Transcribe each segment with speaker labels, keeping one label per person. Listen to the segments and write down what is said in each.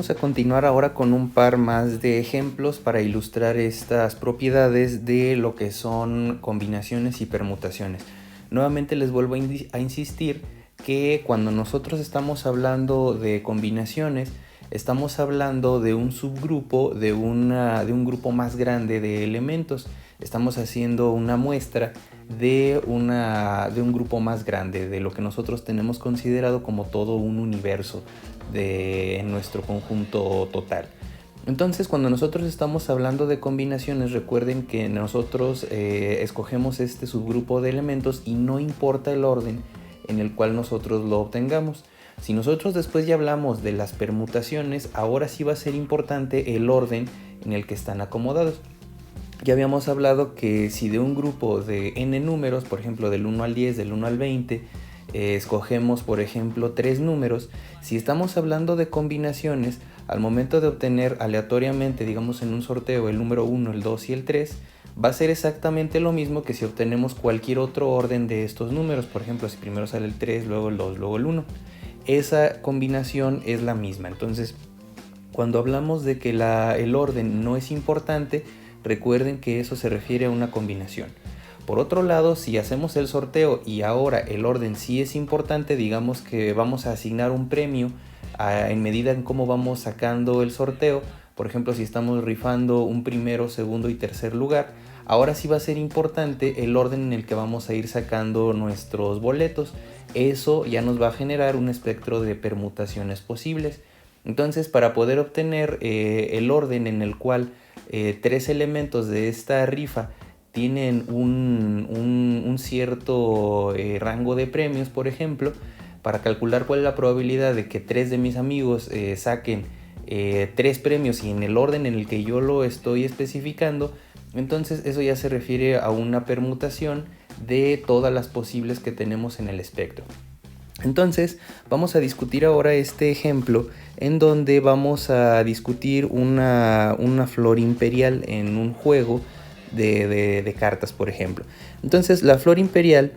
Speaker 1: Vamos a continuar ahora con un par más de ejemplos para ilustrar estas propiedades de lo que son combinaciones y permutaciones. Nuevamente les vuelvo a insistir que cuando nosotros estamos hablando de combinaciones, estamos hablando de un subgrupo de un grupo más grande de elementos. Estamos haciendo una muestra de un grupo más grande, de lo que nosotros tenemos considerado como todo un universo de nuestro conjunto total. Entonces, cuando nosotros estamos hablando de combinaciones, recuerden que nosotros escogemos este subgrupo de elementos y no importa el orden en el cual nosotros lo obtengamos. Si nosotros después ya hablamos de las permutaciones, ahora sí va a ser importante el orden en el que están acomodados. Ya habíamos hablado que si de un grupo de n números, por ejemplo del 1 al 10, del 1 al 20, escogemos por ejemplo 3 números, si estamos hablando de combinaciones, al momento de obtener aleatoriamente, digamos en un sorteo, el número 1, el 2 y el 3, va a ser exactamente lo mismo que si obtenemos cualquier otro orden de estos números. Por ejemplo, si primero sale el 3, luego el 2, luego el 1. Esa combinación es la misma. Entonces, cuando hablamos de que el orden no es importante, recuerden que eso se refiere a una combinación. Por otro lado, si hacemos el sorteo y ahora el orden sí es importante, digamos que vamos a asignar un premio en medida en cómo vamos sacando el sorteo. Por ejemplo, si estamos rifando un primero, segundo y tercer lugar, ahora sí va a ser importante el orden en el que vamos a ir sacando nuestros boletos. Eso ya nos va a generar un espectro de permutaciones posibles. Entonces, para poder obtener el orden en el cual 3 elementos de esta rifa tienen un cierto rango de premios, por ejemplo, para calcular cuál es la probabilidad de que 3 de mis amigos saquen 3 premios y en el orden en el que yo lo estoy especificando, entonces eso ya se refiere a una permutación de todas las posibles que tenemos en el espectro. Entonces vamos a discutir ahora este ejemplo en donde vamos a discutir una flor imperial en un juego de cartas, por ejemplo. Entonces la flor imperial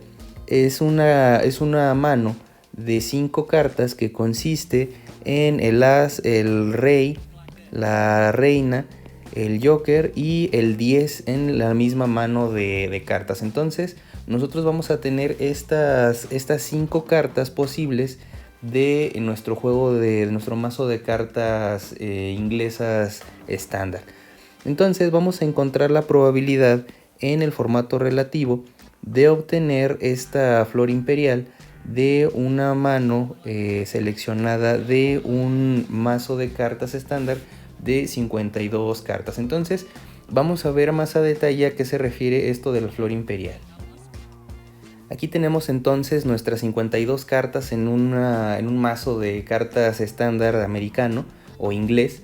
Speaker 1: es una mano de 5 cartas que consiste en el as, el rey, la reina, el joker y el 10 en la misma mano de cartas. Entonces nosotros vamos a tener estas 5 cartas posibles de nuestro juego, de nuestro mazo de cartas inglesas estándar. Entonces vamos a encontrar la probabilidad en el formato relativo de obtener esta flor imperial de una mano seleccionada de un mazo de cartas estándar de 52 cartas. Entonces vamos a ver más a detalle a qué se refiere esto de la flor imperial. Aquí tenemos entonces nuestras 52 cartas en un mazo de cartas estándar americano o inglés,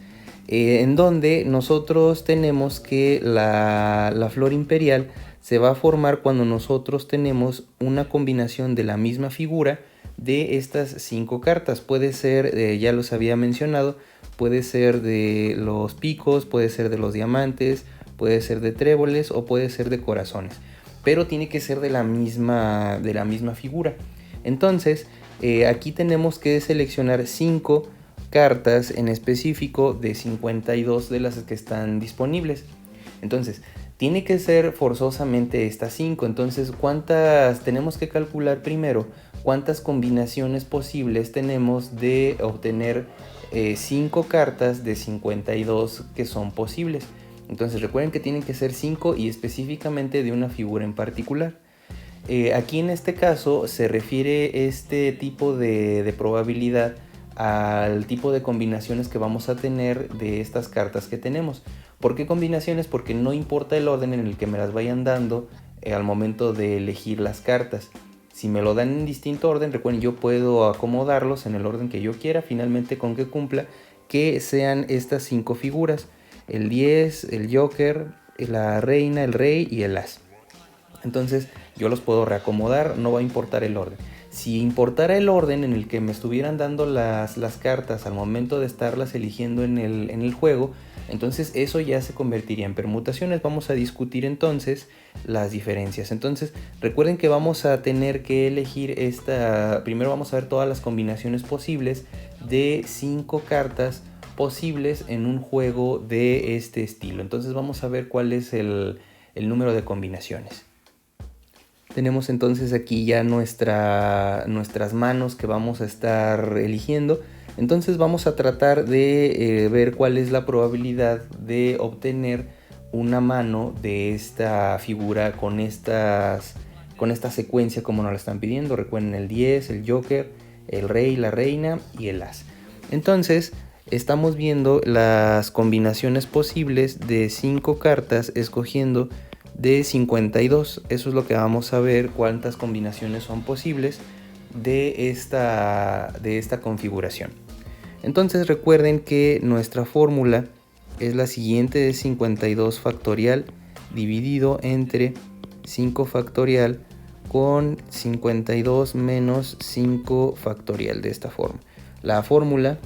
Speaker 1: en donde nosotros tenemos que la flor imperial se va a formar cuando nosotros tenemos una combinación de la misma figura de estas 5 cartas. Puede ser, ya los había mencionado, puede ser de los picos, puede ser de los diamantes, puede ser de tréboles o puede ser de corazones, pero tiene que ser de la misma figura. Entonces aquí tenemos que seleccionar 5 cartas en específico de 52 de las que están disponibles. Entonces tiene que ser forzosamente estas 5. Entonces tenemos que calcular primero cuántas combinaciones posibles tenemos de obtener 5 cartas de 52 que son posibles. Entonces recuerden que tienen que ser 5 y específicamente de una figura en particular. Aquí en este caso se refiere este tipo de probabilidad al tipo de combinaciones que vamos a tener de estas cartas que tenemos. ¿Por qué combinaciones? Porque no importa el orden en el que me las vayan dando al momento de elegir las cartas. Si me lo dan en distinto orden, recuerden, yo puedo acomodarlos en el orden que yo quiera, finalmente con que cumpla que sean estas 5 figuras: el 10, el joker, la reina, el rey y el as. Entonces yo los puedo reacomodar, no va a importar el orden. Si importara el orden en el que me estuvieran dando las cartas al momento de estarlas eligiendo en el juego, entonces eso ya se convertiría en permutaciones. Vamos a discutir entonces las diferencias. Entonces recuerden que vamos a tener que elegir primero vamos a ver todas las combinaciones posibles de 5 cartas posibles en un juego de este estilo. Entonces vamos a ver cuál es el número de combinaciones. Tenemos entonces aquí ya nuestras manos que vamos a estar eligiendo. Entonces vamos a tratar de ver cuál es la probabilidad de obtener una mano de esta figura con esta secuencia como nos la están pidiendo. Recuerden el 10, el joker, el rey, la reina y el as. Entonces estamos viendo las combinaciones posibles de 5 cartas escogiendo de 52. Eso es lo que vamos a ver, cuántas combinaciones son posibles de esta configuración. Entonces recuerden que nuestra fórmula es la siguiente: de 52 factorial dividido entre 5 factorial con 52 menos 5 factorial, de esta forma. La fórmula,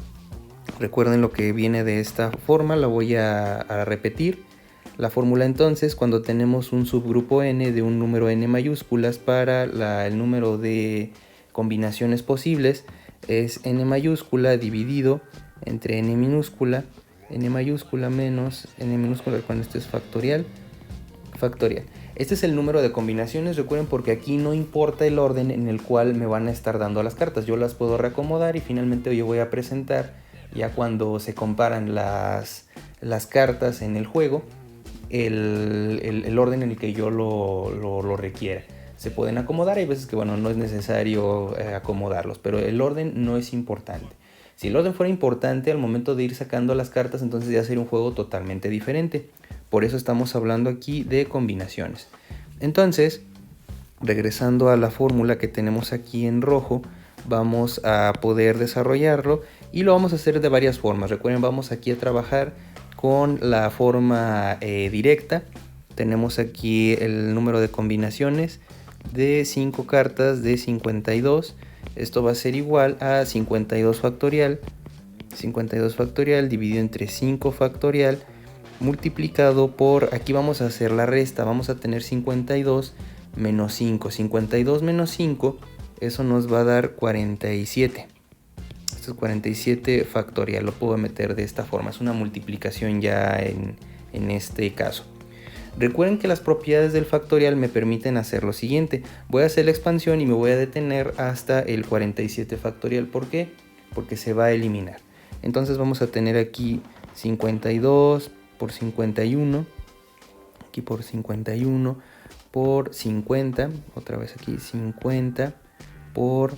Speaker 1: recuerden lo que viene de esta forma, la voy a repetir. La fórmula entonces, cuando tenemos un subgrupo n de un número n mayúsculas para el número de combinaciones posibles, es n mayúscula dividido entre n minúscula menos n minúscula, cuando esto es factorial. Este es el número de combinaciones, recuerden, porque aquí no importa el orden en el cual me van a estar dando las cartas. Yo las puedo reacomodar y finalmente yo voy a presentar, ya cuando se comparan las cartas en el juego, el orden en el que yo lo requiera. Se pueden acomodar, hay veces que no es necesario acomodarlos, pero el orden no es importante. Si el orden fuera importante al momento de ir sacando las cartas, entonces ya sería un juego totalmente diferente. Por eso estamos hablando aquí de combinaciones. Entonces, regresando a la fórmula que tenemos aquí en rojo, vamos a poder desarrollarlo y lo vamos a hacer de varias formas. Recuerden, vamos aquí a trabajar con la forma directa. Tenemos aquí el número de combinaciones de 5 cartas de 52. Esto va a ser igual a 52 factorial dividido entre 5 factorial multiplicado por, aquí vamos a hacer la resta, vamos a tener 52 menos 5. 52 menos 5, eso nos va a dar 47. Esto es 47 factorial, lo puedo meter de esta forma, es una multiplicación ya en este caso. Recuerden que las propiedades del factorial me permiten hacer lo siguiente: voy a hacer la expansión y me voy a detener hasta el 47 factorial. ¿Por qué? Porque se va a eliminar. Entonces vamos a tener aquí 52 por 51, aquí por 51 por 50, otra vez aquí 50 por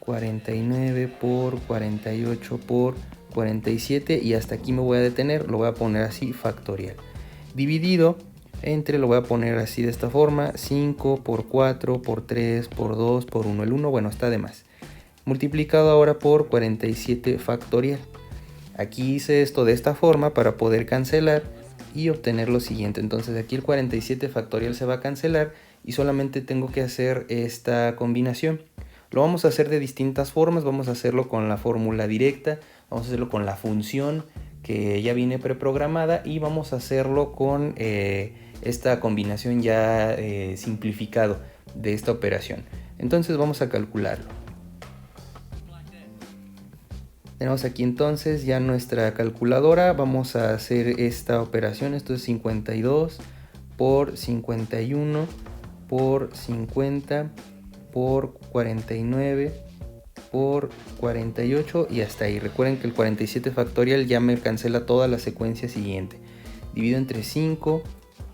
Speaker 1: 49 por 48 por 47, y hasta aquí me voy a detener. Lo voy a poner así, factorial. Dividido entre, lo voy a poner así de esta forma: 5 por 4 por 3 por 2 por 1. El 1, bueno, está de más. Multiplicado ahora por 47 factorial. Aquí hice esto de esta forma para poder cancelar y obtener lo siguiente. Entonces aquí el 47 factorial se va a cancelar y solamente tengo que hacer esta combinación. Lo vamos a hacer de distintas formas. Vamos a hacerlo con la fórmula directa, vamos a hacerlo con la función que ya viene preprogramada, y vamos a hacerlo con esta combinación ya simplificado de esta operación. Entonces vamos a calcularlo. Tenemos aquí entonces ya nuestra calculadora. Vamos a hacer esta operación. Esto es 52 por 51 por 50 por 49 por 48 y hasta ahí. Recuerden que el 47 factorial ya me cancela toda la secuencia siguiente. Divido entre 5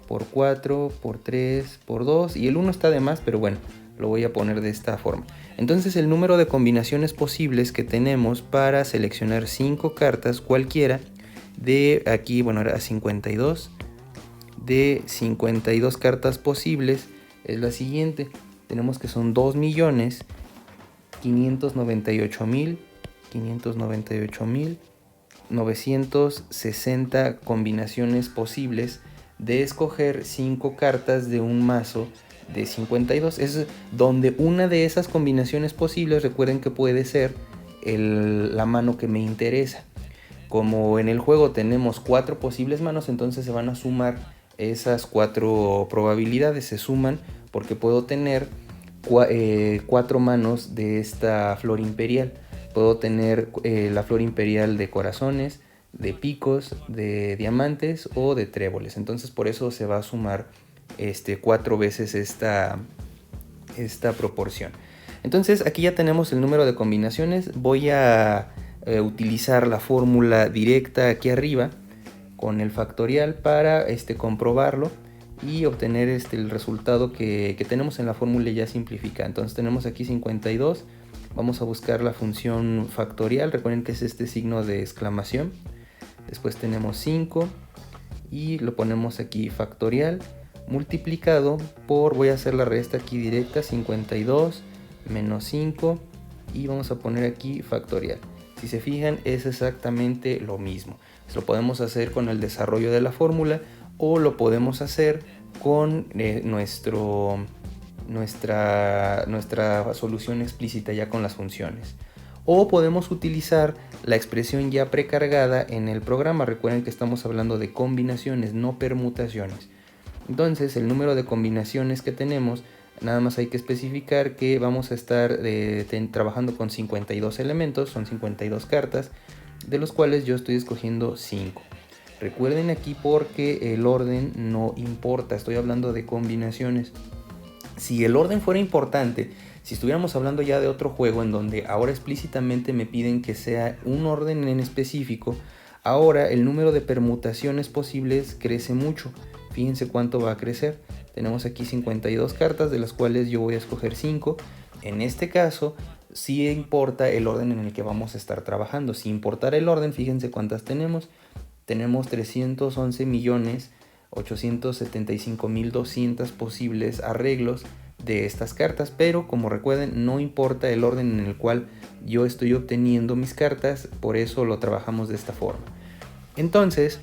Speaker 1: por 4 por 3 por 2, y el 1 está de más, pero bueno, lo voy a poner de esta forma. Entonces el número de combinaciones posibles que tenemos para seleccionar 5 cartas cualquiera de aquí, bueno, era 52, de 52 cartas posibles es la siguiente. Tenemos que son 2.598.960 combinaciones posibles de escoger 5 cartas de un mazo de 52. Es donde una de esas combinaciones posibles, recuerden que puede ser la mano que me interesa. Como en el juego tenemos 4 posibles manos, entonces se van a sumar esas 4 probabilidades, se suman porque puedo tener 4 manos de esta flor imperial. Puedo tener la flor imperial de corazones, de picos, de diamantes o de tréboles. Entonces por eso se va a sumar 4 veces esta proporción. Entonces aquí ya tenemos el número de combinaciones. Voy a utilizar la fórmula directa aquí arriba con el factorial para comprobarlo y obtener el resultado que tenemos en la fórmula ya simplificada. Entonces tenemos aquí 52. Vamos a buscar la función factorial. Recuerden que es este signo de exclamación. Después tenemos 5 y lo ponemos aquí factorial multiplicado por, voy a hacer la resta aquí directa, 52 menos 5 y vamos a poner aquí factorial. Si se fijan es exactamente lo mismo. Lo podemos hacer con el desarrollo de la fórmula o lo podemos hacer con nuestra solución explícita ya con las funciones. O podemos utilizar la expresión ya precargada en el programa. Recuerden que estamos hablando de combinaciones, no permutaciones. Entonces el número de combinaciones que tenemos, nada más hay que especificar que vamos a estar trabajando con 52 elementos, son 52 cartas, de los cuales yo estoy escogiendo 5. Recuerden aquí porque el orden no importa, estoy hablando de combinaciones. Si el orden fuera importante, si estuviéramos hablando ya de otro juego en donde ahora explícitamente me piden que sea un orden en específico, ahora el número de permutaciones posibles crece mucho. Fíjense cuánto va a crecer. Tenemos aquí 52 cartas, de las cuales yo voy a escoger 5. En este caso, sí importa el orden en el que vamos a estar trabajando. Si importara el orden, fíjense cuántas tenemos. Tenemos 311.875.200 posibles arreglos de estas cartas, pero como recuerden, no importa el orden en el cual yo estoy obteniendo mis cartas, por eso lo trabajamos de esta forma. Entonces,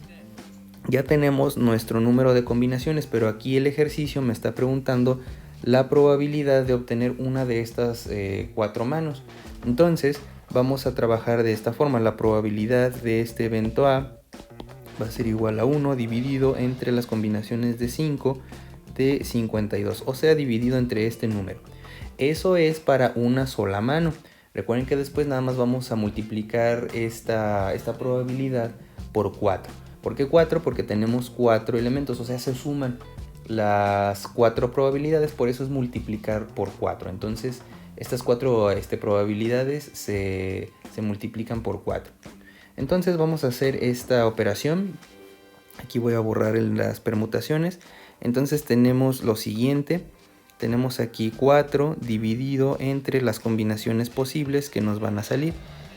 Speaker 1: ya tenemos nuestro número de combinaciones, pero aquí el ejercicio me está preguntando la probabilidad de obtener una de estas 4 manos. Entonces, vamos a trabajar de esta forma. La probabilidad de este evento A va a ser igual a 1 dividido entre las combinaciones de 5 de 52, o sea, dividido entre este número. Eso es para una sola mano. Recuerden que después nada más vamos a multiplicar esta probabilidad por 4. ¿Por qué 4? Porque tenemos 4 elementos, o sea, se suman las 4 probabilidades, por eso es multiplicar por 4. Entonces, estas 4 probabilidades se multiplican por 4. Entonces vamos a hacer esta operación. Aquí voy a borrar las permutaciones. Entonces tenemos lo siguiente. Tenemos aquí 4 dividido entre las combinaciones posibles que nos van a salir.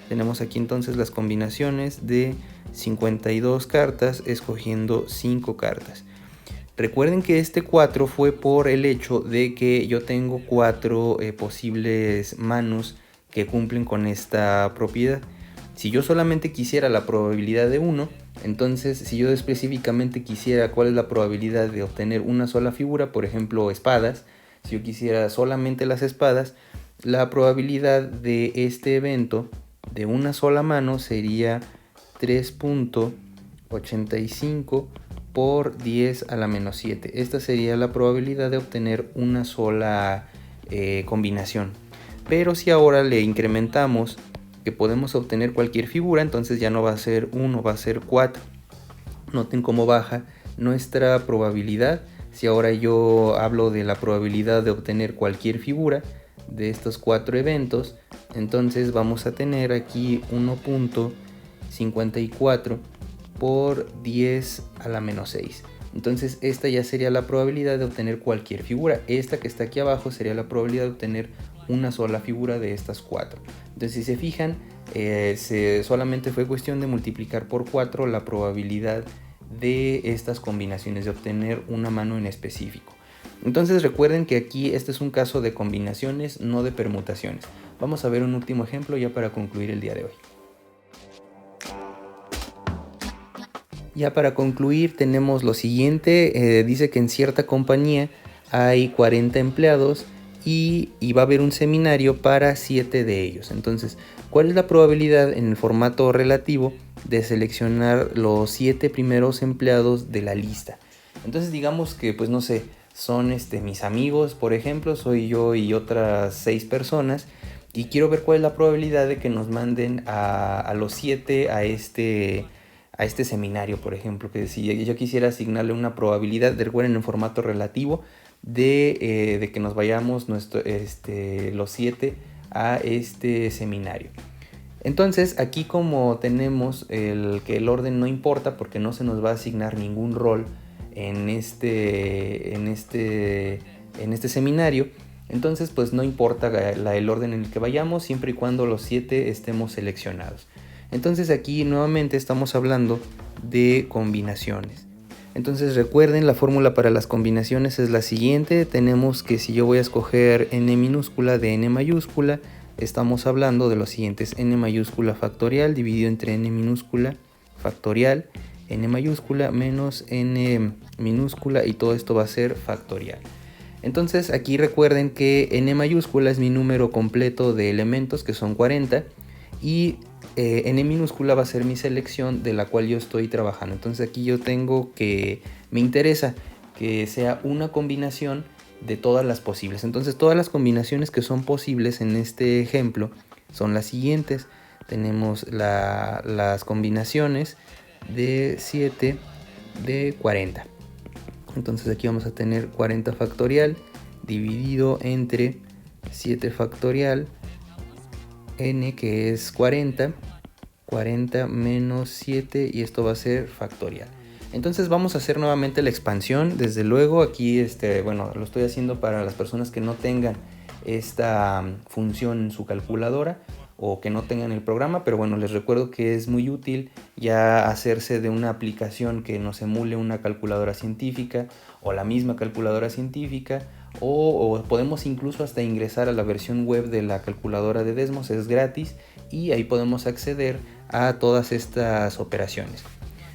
Speaker 1: Tenemos aquí entonces las combinaciones de 52 cartas escogiendo 5 cartas. Recuerden que este 4 fue por el hecho de que yo tengo 4 posibles manos que cumplen con esta propiedad. Si yo solamente quisiera la probabilidad de 1, entonces si yo específicamente quisiera cuál es la probabilidad de obtener una sola figura, por ejemplo espadas, si yo quisiera solamente las espadas, la probabilidad de este evento de una sola mano sería 3.85 por 10 a la menos 7. Esta sería la probabilidad de obtener una sola combinación. Pero si ahora le incrementamos que podemos obtener cualquier figura, entonces ya no va a ser 1, va a ser 4. Noten cómo baja nuestra probabilidad. Si ahora yo hablo de la probabilidad de obtener cualquier figura de estos 4 eventos, entonces vamos a tener aquí 1.54 por 10 a la menos 6. Entonces esta ya sería la probabilidad de obtener cualquier figura. Esta que está aquí abajo sería la probabilidad de obtener una sola figura de estas 4. Entonces si se fijan, solamente fue cuestión de multiplicar por 4 la probabilidad de estas combinaciones, de obtener una mano en específico. Entonces recuerden que aquí este es un caso de combinaciones, no de permutaciones. Vamos a ver un último ejemplo ya para concluir el día de hoy. Ya para concluir tenemos lo siguiente. Dice que en cierta compañía hay 40 empleados y va a haber un seminario para 7 de ellos. Entonces, ¿cuál es la probabilidad en el formato relativo de seleccionar los 7 primeros empleados de la lista? Entonces digamos que, pues no sé, son mis amigos, por ejemplo, soy yo y otras 6 personas. y quiero ver cuál es la probabilidad de que nos manden a los 7 a este seminario, por ejemplo, que si yo quisiera asignarle una probabilidad, recuerden, en formato relativo, de que nos vayamos los 7 a este seminario. Entonces aquí, como tenemos que el orden no importa porque no se nos va a asignar ningún rol en este seminario, entonces pues no importa el orden en el que vayamos, siempre y cuando los 7 estemos seleccionados. Entonces aquí nuevamente estamos hablando de combinaciones. Entonces recuerden, la fórmula para las combinaciones es la siguiente. Tenemos que si yo voy a escoger n minúscula de n mayúscula, estamos hablando de los siguientes: n mayúscula factorial dividido entre n minúscula factorial, n mayúscula menos n minúscula, y todo esto va a ser factorial. Entonces aquí recuerden que n mayúscula es mi número completo de elementos, que son 40, y n minúscula va a ser mi selección de la cual yo estoy trabajando. Entonces aquí yo tengo que, me interesa que sea una combinación de todas las posibles. Entonces todas las combinaciones que son posibles en este ejemplo son las siguientes. Tenemos las combinaciones de 7 de 40. Entonces aquí vamos a tener 40 factorial dividido entre 7 factorial, n que es 40 menos 7, y esto va a ser factorial. Entonces vamos a hacer nuevamente la expansión. Desde luego aquí bueno, lo estoy haciendo para las personas que no tengan esta función en su calculadora o que no tengan el programa, pero bueno, les recuerdo que es muy útil ya hacerse de una aplicación que nos emule una calculadora científica o la misma calculadora científica, o podemos incluso hasta ingresar a la versión web de la calculadora de Desmos, es gratis, y ahí podemos acceder a todas estas operaciones.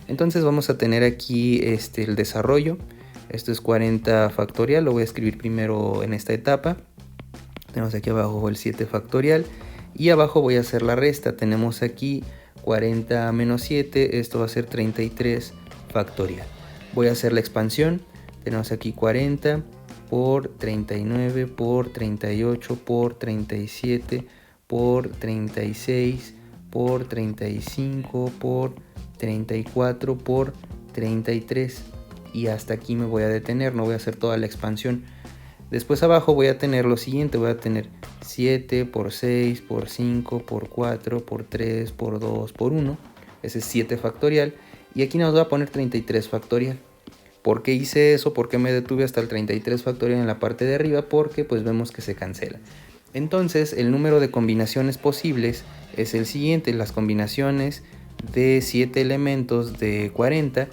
Speaker 1: Entonces vamos a tener aquí el desarrollo. Esto es 40 factorial, lo voy a escribir primero en esta etapa. Tenemos aquí abajo el 7 factorial y abajo voy a hacer la resta. Tenemos aquí 40 menos 7, esto va a ser 33 factorial. Voy a hacer la expansión. Tenemos aquí 40 por 39 por 38 por 37 por 36 por 35 por 34 por 33, y hasta aquí me voy a detener, no voy a hacer toda la expansión. Después abajo voy a tener lo siguiente, voy a tener 7 por 6 por 5 por 4 por 3 por 2 por 1, ese es 7 factorial, y aquí nos va a poner 33 factorial. ¿Por qué hice eso? ¿Por qué me detuve hasta el 33 factorial en la parte de arriba? Porque pues vemos que se cancela. Entonces el número de combinaciones posibles es el siguiente. Las combinaciones de 7 elementos de 40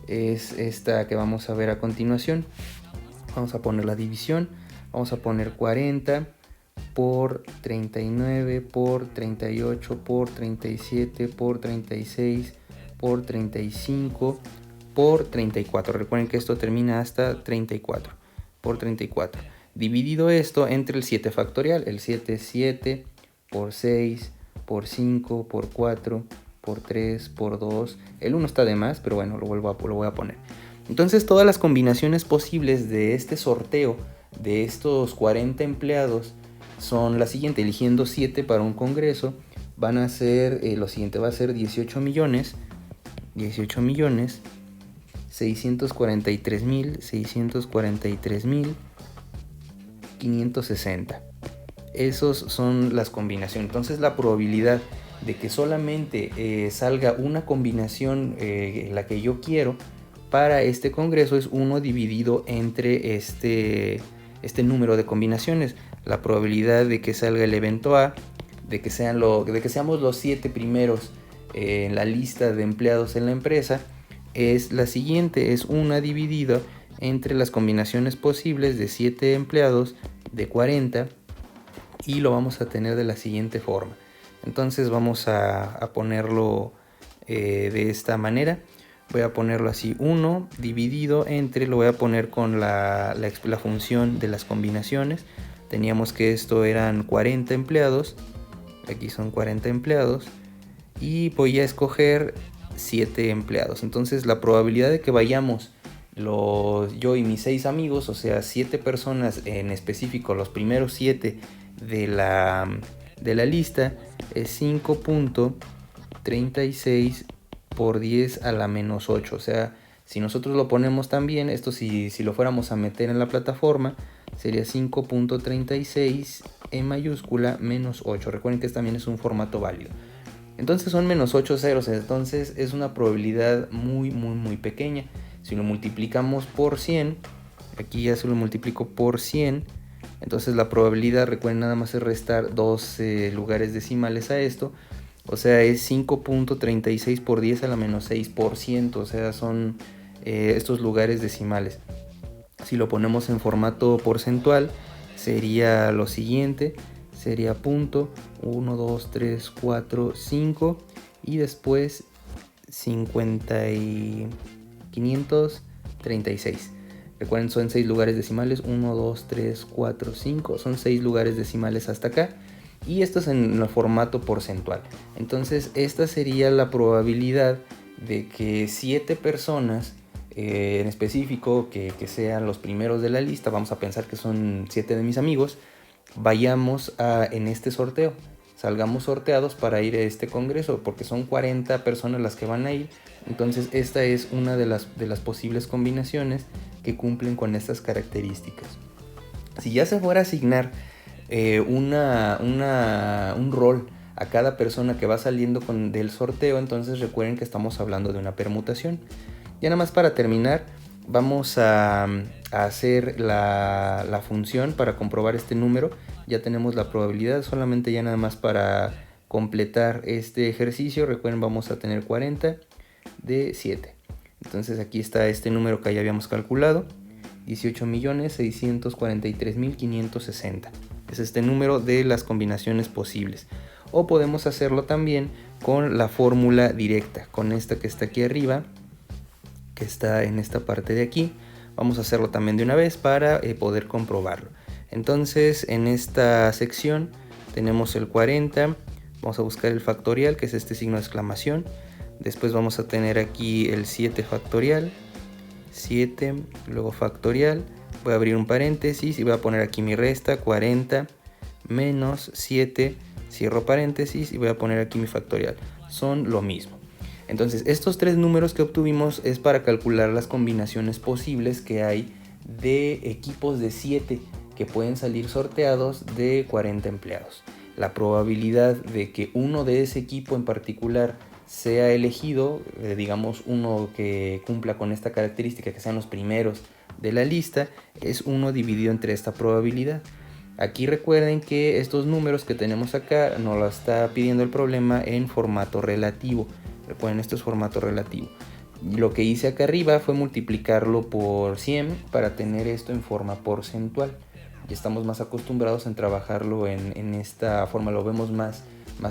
Speaker 1: es esta que vamos a ver a continuación. Vamos a poner la división. Vamos a poner 40 por 39 por 38 por 37 por 36 por 35 por 34. Recuerden que esto termina hasta 34 por 34. Dividido esto entre el 7 factorial. El 7 es 7 por 6 por 5 por 4 por 3 por 2. El 1 está de más, pero bueno, lo voy a poner. Entonces todas las combinaciones posibles de este sorteo de estos 40 empleados son la siguiente. Eligiendo 7 para un congreso, van a ser lo siguiente. Va a ser 18 millones 643.560. Esos son las combinaciones. Entonces la probabilidad de que solamente salga una combinación, la que yo quiero para este congreso, es 1 dividido entre este número de combinaciones. La probabilidad de que salga el evento A, de que seamos los 7 primeros en la lista de empleados en la empresa, es la siguiente, es 1 dividido entre las combinaciones posibles de 7 empleados de 40, y lo vamos a tener de la siguiente forma. Entonces vamos a ponerlo de esta manera. Voy a ponerlo así: 1 dividido entre, lo voy a poner con la función de las combinaciones. Teníamos que esto eran 40 empleados, aquí son 40 empleados, y voy a escoger 7 empleados. Entonces la probabilidad de que vayamos yo y mis 6 amigos, o sea 7 personas en específico, los primeros 7 de la de la lista es 5.36 por 10 a la menos 8. O sea, si nosotros lo ponemos también, esto si lo fuéramos a meter en la plataforma, sería 5.36 en mayúscula menos 8. Recuerden que también es un formato válido. Entonces son menos 8 ceros, entonces es una probabilidad muy pequeña. Si lo multiplicamos por 100, aquí ya se lo multiplico por 100, entonces la probabilidad, recuerden, nada más es restar 2 lugares decimales a esto, o sea es 5.36 por 10 a la menos 6%, o sea son estos lugares decimales. Si lo ponemos en formato porcentual, sería lo siguiente, sería punto 1, 2, 3, 4, 5 y después 536. Recuerden, son 6 lugares decimales, 1, 2, 3, 4, 5, son 6 lugares decimales hasta acá. Y esto es en el formato porcentual. Entonces esta sería la probabilidad de que 7 personas en específico, que sean los primeros de la lista, vamos a pensar que son 7 de mis amigos, vayamos en este sorteo, salgamos sorteados para ir a este congreso, porque son 40 personas las que van a ir. Entonces esta es una de las posibles combinaciones que cumplen con estas características. Si ya se fuera a asignar un rol a cada persona que va saliendo del sorteo, entonces recuerden que estamos hablando de una permutación. Ya nada más para terminar, vamos a hacer la función para comprobar este número. Ya tenemos la probabilidad, solamente ya nada más para completar este ejercicio. Recuerden, vamos a tener 40 de 7. Entonces aquí está este número que ya habíamos calculado, 18.643.560. Es este número de las combinaciones posibles. O podemos hacerlo también con la fórmula directa, con esta que está aquí arriba, que está en esta parte de aquí. Vamos a hacerlo también de una vez para poder comprobarlo. Entonces en esta sección tenemos el 40, vamos a buscar el factorial, que es este signo de exclamación. Después vamos a tener aquí el 7 factorial, 7, luego factorial, voy a abrir un paréntesis y voy a poner aquí mi resta, 40 menos 7, cierro paréntesis y voy a poner aquí mi factorial. Son lo mismo. Entonces estos tres números que obtuvimos es para calcular las combinaciones posibles que hay de equipos de 7 que pueden salir sorteados de 40 empleados. La probabilidad de que uno de ese equipo en particular sea elegido, digamos uno que cumpla con esta característica, que sean los primeros de la lista, es 1 dividido entre esta probabilidad. Aquí recuerden que estos números que tenemos acá nos lo está pidiendo el problema en formato relativo. Recuerden, esto es formato relativo. Lo que hice acá arriba fue multiplicarlo por 100 para tener esto en forma porcentual. Ya estamos más acostumbrados en trabajarlo en esta forma, lo vemos más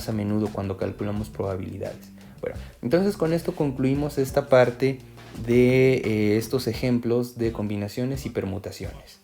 Speaker 1: a menudo cuando calculamos probabilidades. Bueno, entonces con esto concluimos esta parte de estos ejemplos de combinaciones y permutaciones.